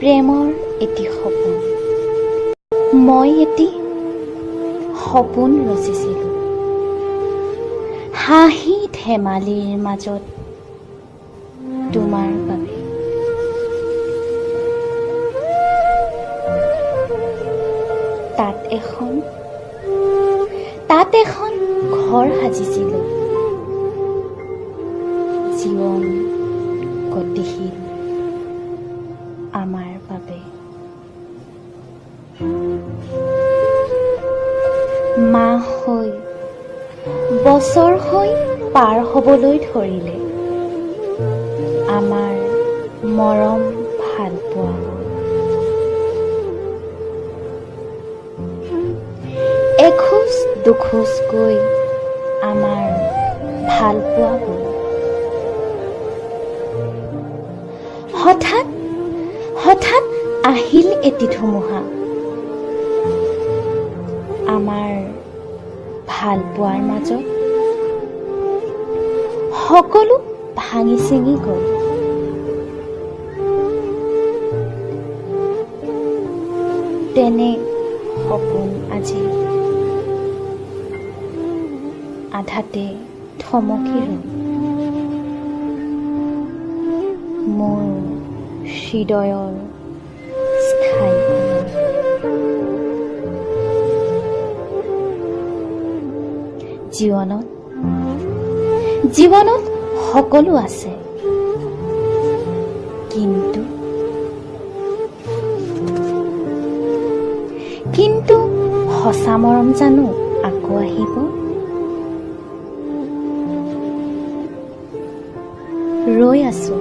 প্ৰেমৰ এটি সপোন, মই এটি সপোন ৰচিছিলোঁ। হাঁহি ধেমালিৰ মাজত তোমাৰ বাবে। তাত এখন ঘৰ সাজিছিলোঁ, জীৱন গতিশীল আমাৰ বাবে। মাহ হৈ বছৰ হৈ পাৰ হ'বলৈ ধৰিলে আমাৰ মৰম ভাল পোৱাবোৰ। এখোজ দুখোজকৈ আমাৰ ভাল পোৱাবোৰ হঠাৎ আহিল এটি ধুমুহা। আমাৰ ভাল পোৱাৰ মাজত সকলো ভাঙি চিঙি গ'ল। তেনে সপোন আজি আধাতে থমকি ৰ'ল। মোৰ হৃদয়ৰ স্থায়ী জীৱনত সকলো আছে, কিন্তু সঁচা মৰম জানো আকৌ আহিব? ৰৈ আছো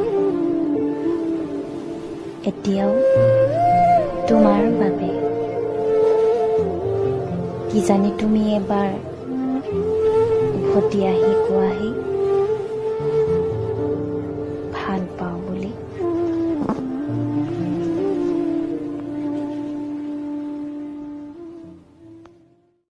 এতিয়াও তোমাৰ বাবে। কিজানি তুমি এবাৰ উভতি আহি কোৱাহি